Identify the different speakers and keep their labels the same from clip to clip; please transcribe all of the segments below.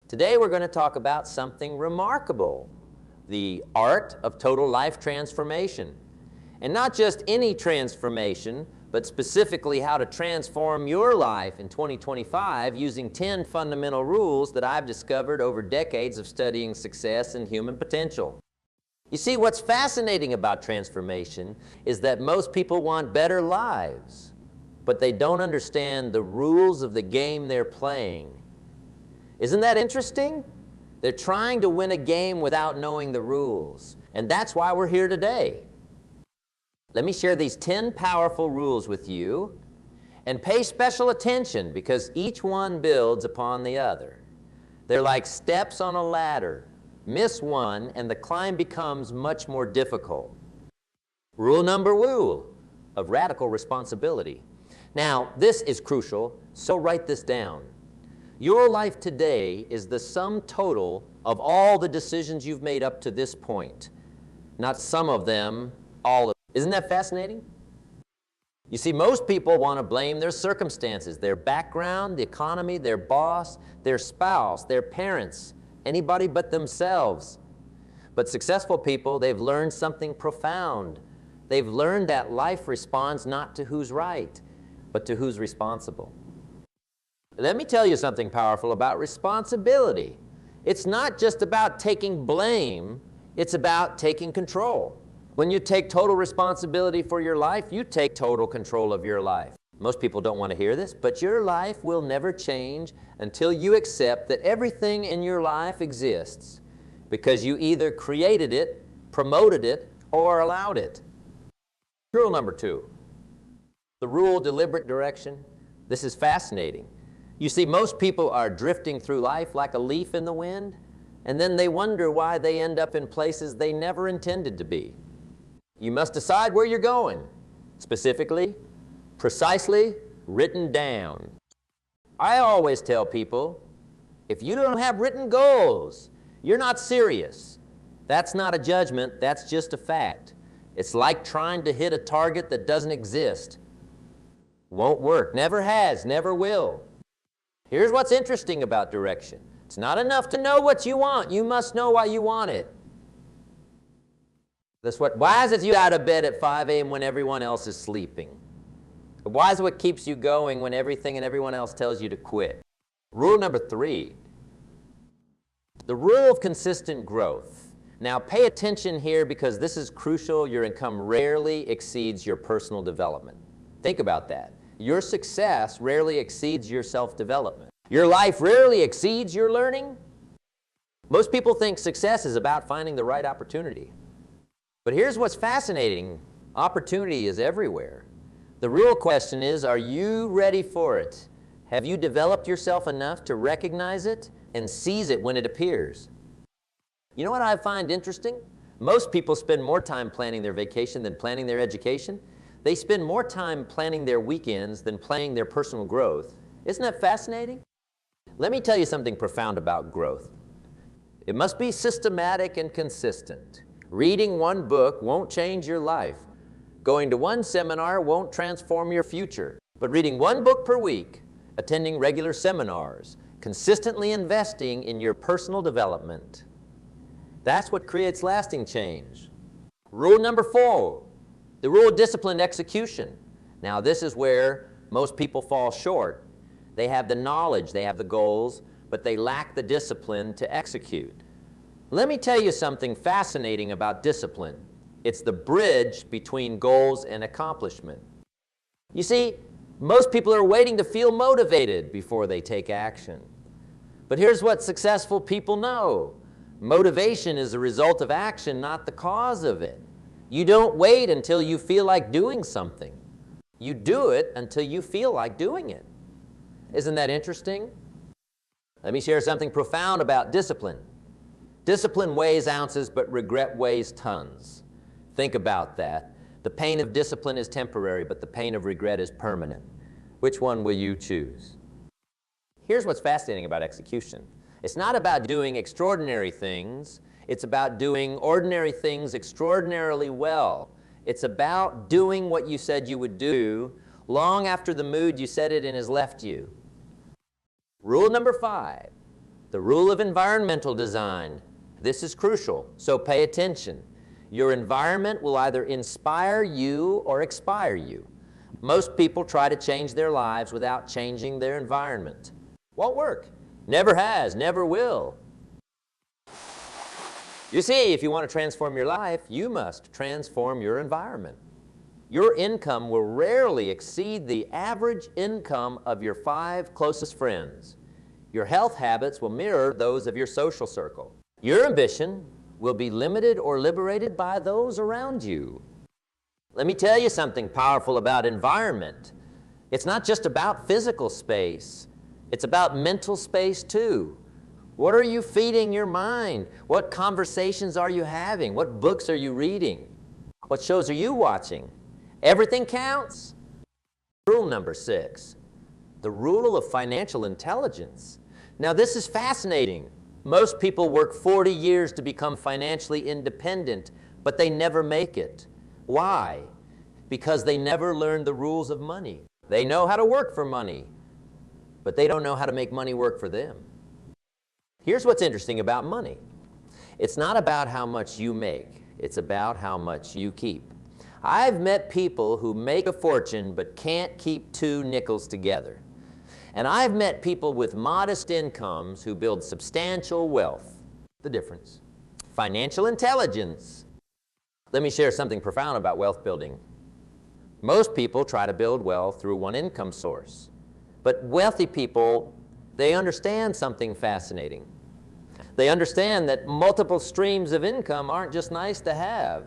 Speaker 1: Today we're going to talk about something remarkable, the art of total life transformation. And not just any transformation, but specifically how to transform your life in 2025 using 10 fundamental rules that I've discovered over decades of studying success and human potential. You see, what's fascinating about transformation is that most people want better lives, but they don't understand the rules of the game they're playing. Isn't that interesting? They're trying to win a game without knowing the rules, and that's why we're here today. Let me share these 10 powerful rules with you, and pay special attention because each one builds upon the other. They're like steps on a ladder. Miss one, and the climb becomes much more difficult. Rule number one of radical responsibility. Now, this is crucial, so write this down. Your life today is the sum total of all the decisions you've made up to this point. Not some of them, all of them. Isn't that fascinating? You see, most people want to blame their circumstances, their background, the economy, their boss, their spouse, their parents, anybody but themselves. But successful people, they've learned something profound. They've learned that life responds not to who's right, but to who's responsible. Let me tell you something powerful about responsibility. It's not just about taking blame, it's about taking control. When you take total responsibility for your life, you take total control of your life. Most people don't want to hear this, but your life will never change until you accept that everything in your life exists because you either created it, promoted it, or allowed it. Rule number two, the rule deliberate direction. This is fascinating. You see, most people are drifting through life like a leaf in the wind, and then they wonder why they end up in places they never intended to be. You must decide where you're going, specifically, precisely, written down. I always tell people, if you don't have written goals, you're not serious. That's not a judgment, that's just a fact. It's like trying to hit a target that doesn't exist. Won't work, never has, never will. Here's what's interesting about direction. It's not enough to know what you want, you must know why you want it. Why is it you out of bed at 5 a.m. when everyone else is sleeping? Why is it what keeps you going when everything and everyone else tells you to quit? Rule number three, the rule of consistent growth. Now pay attention here because this is crucial. Your income rarely exceeds your personal development. Think about that. Your success rarely exceeds your self-development. Your life rarely exceeds your learning. Most people think success is about finding the right opportunity. But here's what's fascinating. Opportunity is everywhere. The real question is, are you ready for it? Have you developed yourself enough to recognize it and seize it when it appears? You know what I find interesting? Most people spend more time planning their vacation than planning their education. They spend more time planning their weekends than planning their personal growth. Isn't that fascinating? Let me tell you something profound about growth. It must be systematic and consistent. Reading one book won't change your life. Going to one seminar won't transform your future. But reading one book per week, attending regular seminars, consistently investing in your personal development, that's what creates lasting change. Rule number four, the rule of disciplined execution. Now this is where most people fall short. They have the knowledge, they have the goals, but they lack the discipline to execute. Let me tell you something fascinating about discipline. It's the bridge between goals and accomplishment. You see, most people are waiting to feel motivated before they take action. But here's what successful people know. Motivation is a result of action, not the cause of it. You don't wait until you feel like doing something. You do it until you feel like doing it. Isn't that interesting? Let me share something profound about discipline. Discipline weighs ounces, but regret weighs tons. Think about that. The pain of discipline is temporary, but the pain of regret is permanent. Which one will you choose? Here's what's fascinating about execution. It's not about doing extraordinary things. It's about doing ordinary things extraordinarily well. It's about doing what you said you would do long after the mood you set it in has left you. Rule number 5, The rule of environmental design. This is crucial, so pay attention. Your environment will either inspire you or expire you. Most people try to change their lives without changing their environment. Won't work. Never has, never will. You see, if you want to transform your life, you must transform your environment. Your income will rarely exceed the average income of your 5 closest friends. Your health habits will mirror those of your social circle. Your ambition will be limited or liberated by those around you. Let me tell you something powerful about environment. It's not just about physical space. It's about mental space too. What are you feeding your mind? What conversations are you having? What books are you reading? What shows are you watching? Everything counts. Rule number 6, the rule of financial intelligence. Now this is fascinating. Most people work 40 years to become financially independent, but they never make it. Why? Because they never learned the rules of money. They know how to work for money, but they don't know how to make money work for them. Here's what's interesting about money. It's not about how much you make. It's about how much you keep. I've met people who make a fortune but can't keep 2 nickels together. And I've met people with modest incomes who build substantial wealth. The difference. Financial intelligence. Let me share something profound about wealth building. Most people try to build wealth through one income source. But wealthy people, they understand something fascinating. They understand that multiple streams of income aren't just nice to have.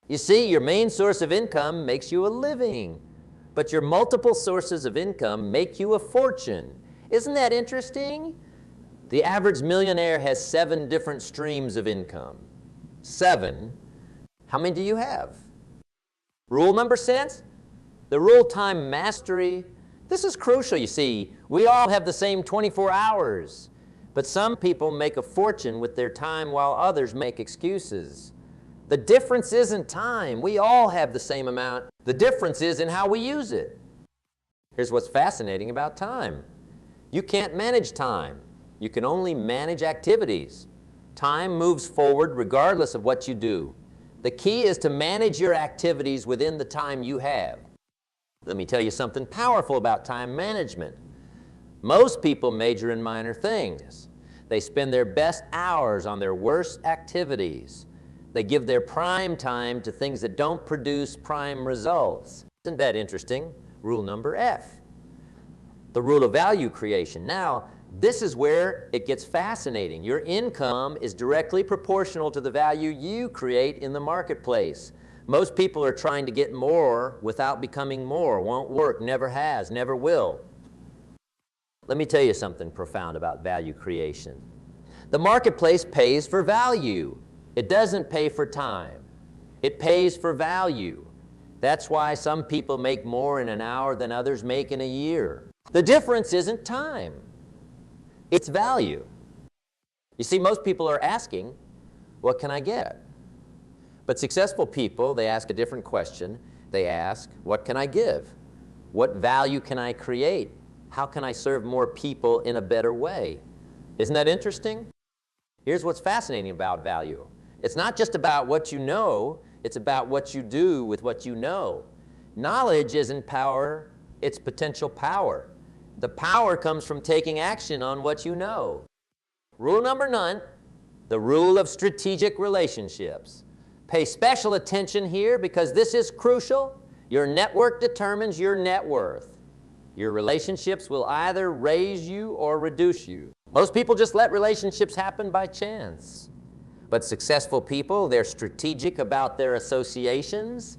Speaker 1: You see, your main source of income makes you a living, but your multiple sources of income make you a fortune. Isn't that interesting? The average millionaire has 7 different streams of income. 7. How many do you have? Rule number 6, the rule time mastery. This is crucial, you see. We all have the same 24 hours, but some people make a fortune with their time while others make excuses. The difference isn't time. We all have the same amount. The difference is in how we use it. Here's what's fascinating about time. You can't manage time. You can only manage activities. Time moves forward regardless of what you do. The key is to manage your activities within the time you have. Let me tell you something powerful about time management. Most people major in minor things. They spend their best hours on their worst activities. They give their prime time to things that don't produce prime results. Isn't that interesting? Rule number F, the rule of value creation. Now, this is where it gets fascinating. Your income is directly proportional to the value you create in the marketplace. Most people are trying to get more without becoming more. Won't work, never has, never will. Let me tell you something profound about value creation. The marketplace pays for value. It doesn't pay for time. It pays for value. That's why some people make more in an hour than others make in a year. The difference isn't time. It's value. You see, most people are asking, what can I get? But successful people, they ask a different question. They ask, what can I give? What value can I create? How can I serve more people in a better way? Isn't that interesting? Here's what's fascinating about value. It's not just about what you know, it's about what you do with what you know. Knowledge isn't power, it's potential power. The power comes from taking action on what you know. Rule number 9, the rule of strategic relationships. Pay special attention here because this is crucial. Your network determines your net worth. Your relationships will either raise you or reduce you. Most people just let relationships happen by chance. But successful people, they're strategic about their associations.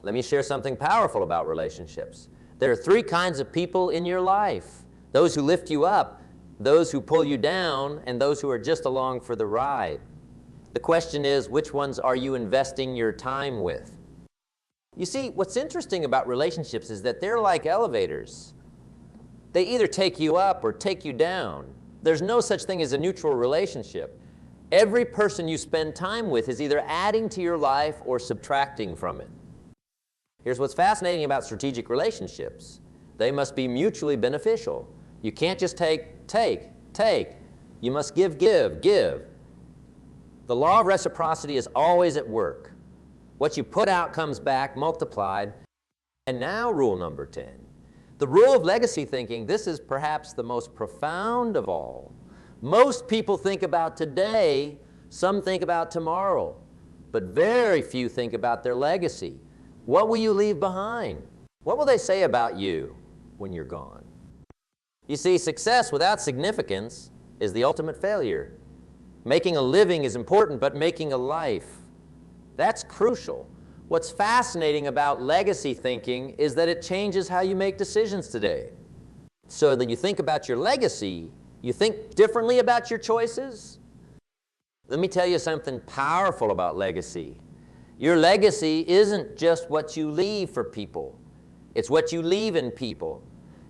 Speaker 1: Let me share something powerful about relationships. There are 3 kinds of people in your life. Those who lift you up, those who pull you down, and those who are just along for the ride. The question is, which ones are you investing your time with? You see, what's interesting about relationships is that they're like elevators. They either take you up or take you down. There's no such thing as a neutral relationship. Every person you spend time with is either adding to your life or subtracting from it. Here's what's fascinating about strategic relationships. They must be mutually beneficial. You can't just take. You must give, give, give. The law of reciprocity is always at work. What you put out comes back multiplied. And now rule number 10. The rule of legacy thinking, this is perhaps the most profound of all. Most people think about today, some think about tomorrow, but very few think about their legacy. What will you leave behind? What will they say about you when you're gone? You see, success without significance is the ultimate failure. Making a living is important, but making a life, that's crucial. What's fascinating about legacy thinking is that it changes how you make decisions today. So that you think about your legacy, you think differently about your choices. Let me tell you something powerful about legacy. Your legacy isn't just what you leave for people. It's what you leave in people.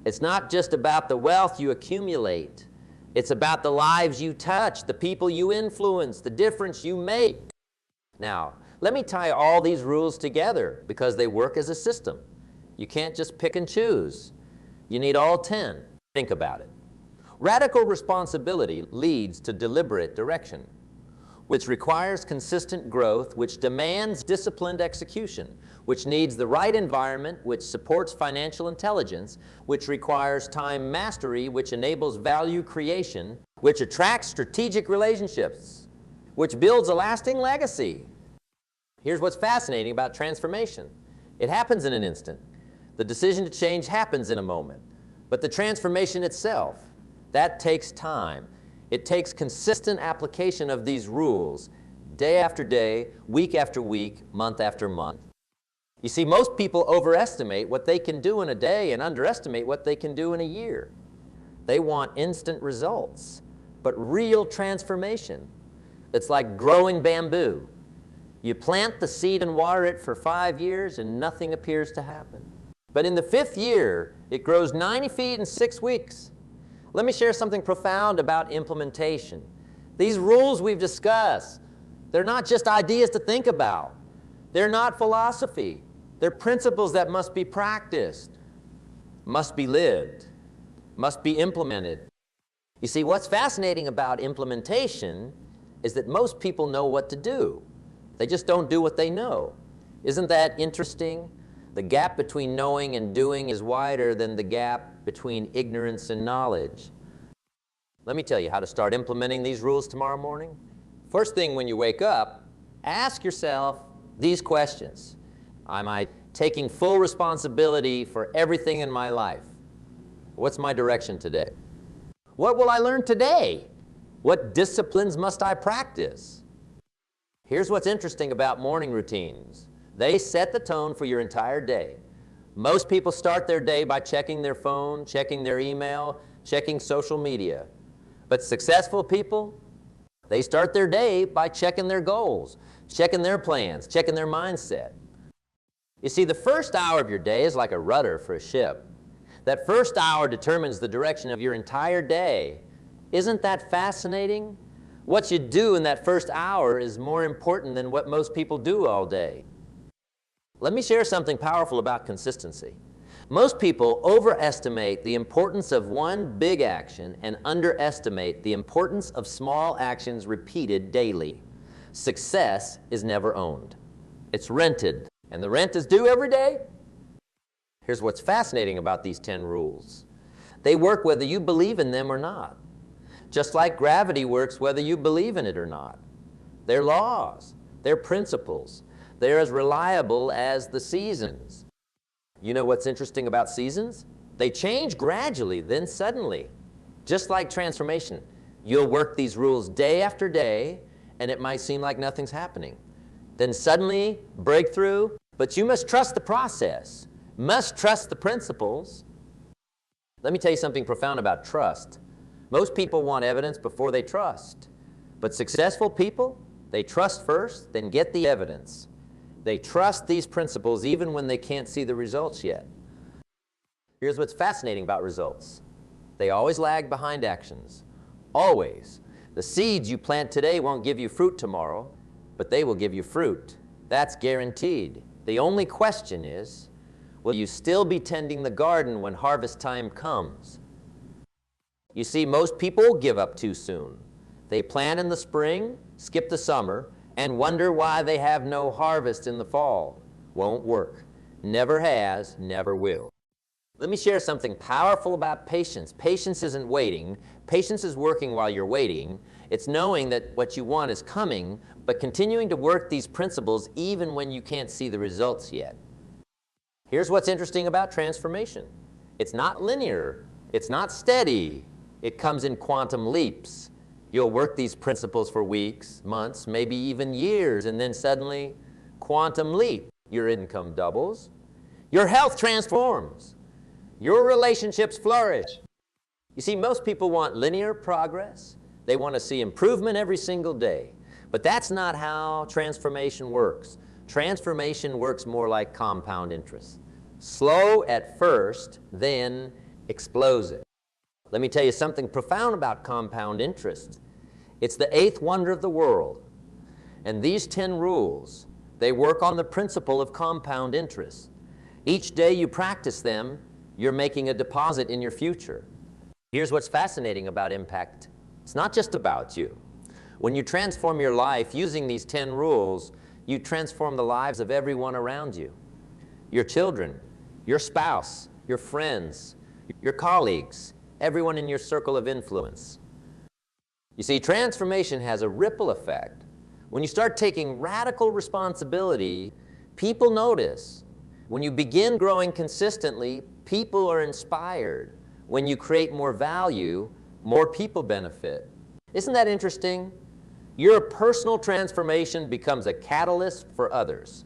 Speaker 1: It's not just about the wealth you accumulate. It's about the lives you touch, the people you influence, the difference you make. Now, let me tie all these rules together because they work as a system. You can't just pick and choose. You need all 10. Think about it. Radical responsibility leads to deliberate direction, which requires consistent growth, which demands disciplined execution, which needs the right environment, which supports financial intelligence, which requires time mastery, which enables value creation, which attracts strategic relationships, which builds a lasting legacy. Here's what's fascinating about transformation. It happens in an instant. The decision to change happens in a moment. But the transformation itself, that takes time. It takes consistent application of these rules, day after day, week after week, month after month. You see, most people overestimate what they can do in a day and underestimate what they can do in a year. They want instant results, but real transformation. It's like growing bamboo. You plant the seed and water it for 5 years and nothing appears to happen. But in the 5th year, it grows 90 feet in 6 weeks. Let me share something profound about implementation. These rules we've discussed, they're not just ideas to think about. They're not philosophy. They're principles that must be practiced, must be lived, must be implemented. You see, what's fascinating about implementation is that most people know what to do. They just don't do what they know. Isn't that interesting? The gap between knowing and doing is wider than the gap between ignorance and knowledge. Let me tell you how to start implementing these rules tomorrow morning. First thing when you wake up, ask yourself these questions. Am I taking full responsibility for everything in my life? What's my direction today? What will I learn today? What disciplines must I practice? Here's what's interesting about morning routines. They set the tone for your entire day. Most people start their day by checking their phone, checking their email, checking social media. But successful people, they start their day by checking their goals, checking their plans, checking their mindset. You see, the first hour of your day is like a rudder for a ship. That first hour determines the direction of your entire day. Isn't that fascinating? What you do in that first hour is more important than what most people do all day. Let me share something powerful about consistency. Most people overestimate the importance of one big action and underestimate the importance of small actions repeated daily. Success is never owned. It's rented, and the rent is due every day. Here's what's fascinating about these 10 rules. They work whether you believe in them or not. Just like gravity works whether you believe in it or not. They're laws. They're principles. They're as reliable as the seasons. You know what's interesting about seasons? They change gradually, then suddenly. Just like transformation, you'll work these rules day after day, and it might seem like nothing's happening. Then suddenly, breakthrough, but you must trust the process, must trust the principles. Let me tell you something profound about trust. Most people want evidence before they trust. But successful people, they trust first, then get the evidence. They trust these principles even when they can't see the results yet. Here's what's fascinating about results. They always lag behind actions. Always. The seeds you plant today won't give you fruit tomorrow, but they will give you fruit. That's guaranteed. The only question is, will you still be tending the garden when harvest time comes? You see, most people give up too soon. They plant in the spring, skip the summer, and wonder why they have no harvest in the fall. Won't work. Never has, never will. Let me share something powerful about patience. Patience isn't waiting. Patience is working while you're waiting. It's knowing that what you want is coming, but continuing to work these principles even when you can't see the results yet. Here's what's interesting about transformation. It's not linear. It's not steady. It comes in quantum leaps. You'll work these principles for weeks, months, maybe even years, and then suddenly, quantum leap. Your income doubles. Your health transforms. Your relationships flourish. You see, most people want linear progress. They want to see improvement every single day. But that's not how transformation works. Transformation works more like compound interest. Slow at first, then explosive. Let me tell you something profound about compound interest. It's the eighth wonder of the world. And these 10 rules, they work on the principle of compound interest. Each day you practice them, you're making a deposit in your future. Here's what's fascinating about impact. It's not just about you. When you transform your life using these 10 rules, you transform the lives of everyone around you. Your children, your spouse, your friends, your colleagues, everyone in your circle of influence. You see, transformation has a ripple effect. When you start taking radical responsibility, people notice. When you begin growing consistently, people are inspired. When you create more value, more people benefit. Isn't that interesting? Your personal transformation becomes a catalyst for others.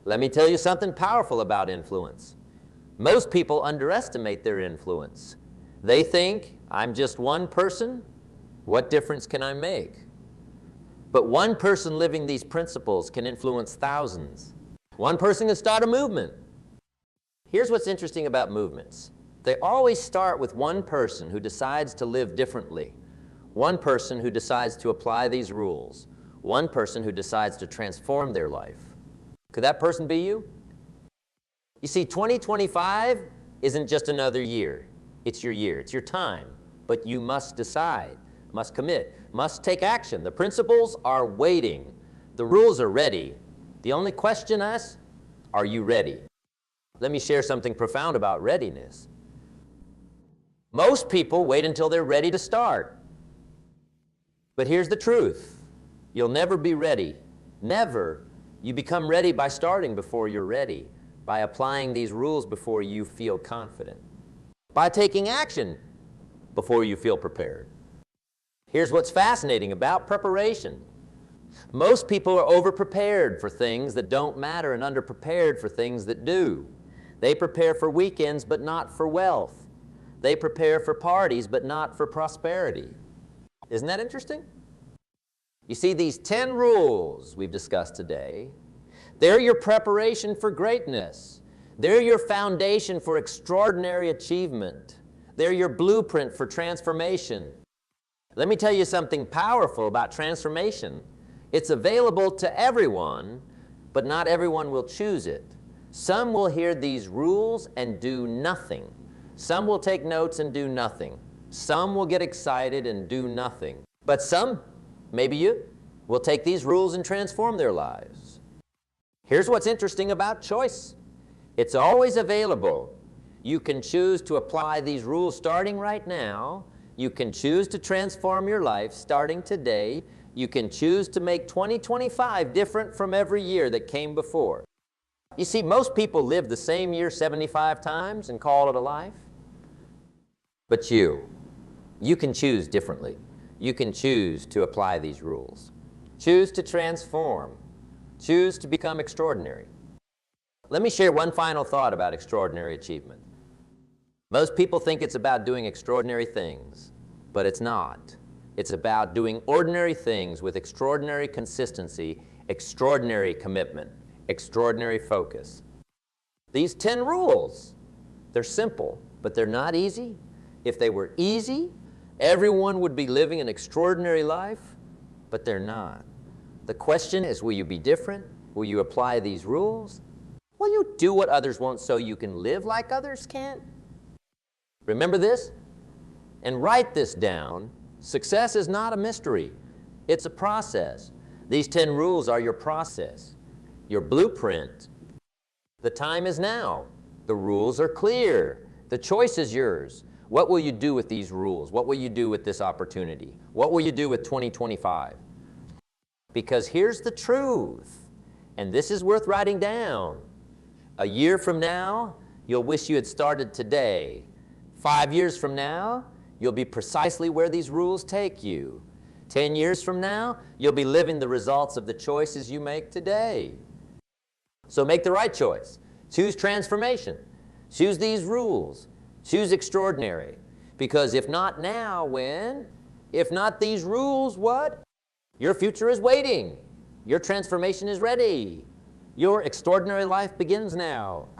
Speaker 1: Let me tell you something powerful about influence. Most people underestimate their influence. They think, I'm just one person, what difference can I make? But one person living these principles can influence thousands. One person can start a movement. Here's what's interesting about movements. They always start with one person who decides to live differently. One person who decides to apply these rules. One person who decides to transform their life. Could that person be you? You see, 2025 isn't just another year. It's your year. It's your time. But you must decide, must commit, must take action. The principles are waiting. The rules are ready. The only question is, are you ready? Let me share something profound about readiness. Most people wait until they're ready to start. But here's the truth. You'll never be ready. Never. You become ready by starting before you're ready, by applying these rules before you feel confident, by taking action before you feel prepared. Here's what's fascinating about preparation. Most people are over-prepared for things that don't matter and under-prepared for things that do. They prepare for weekends but not for wealth. They prepare for parties but not for prosperity. Isn't that interesting? You see, these 10 rules we've discussed today, they're your preparation for greatness. They're your foundation for extraordinary achievement. They're your blueprint for transformation. Let me tell you something powerful about transformation. It's available to everyone, but not everyone will choose it. Some will hear these rules and do nothing. Some will take notes and do nothing. Some will get excited and do nothing. But some, maybe you, will take these rules and transform their lives. Here's what's interesting about choice. It's always available. You can choose to apply these rules starting right now. You can choose to transform your life starting today. You can choose to make 2025 different from every year that came before. You see, most people live the same year 75 times and call it a life. But you can choose differently. You can choose to apply these rules. Choose to transform. Choose to become extraordinary. Let me share one final thought about extraordinary achievement. Most people think it's about doing extraordinary things, but it's not. It's about doing ordinary things with extraordinary consistency, extraordinary commitment, extraordinary focus. These 10 rules, they're simple, but they're not easy. If they were easy, everyone would be living an extraordinary life, but they're not. The question is, will you be different? Will you apply these rules? Will you do what others won't so you can live like others can't? Remember this? And write this down. Success is not a mystery. It's a process. These 10 rules are your process, your blueprint. The time is now. The rules are clear. The choice is yours. What will you do with these rules? What will you do with this opportunity? What will you do with 2025? Because here's the truth, and this is worth writing down. A year from now, you'll wish you had started today. 5 years from now, you'll be precisely where these rules take you. 10 years from now, you'll be living the results of the choices you make today. So make the right choice. Choose transformation. Choose these rules. Choose extraordinary. Because if not now, when? If not these rules, what? Your future is waiting. Your transformation is ready. Your extraordinary life begins now.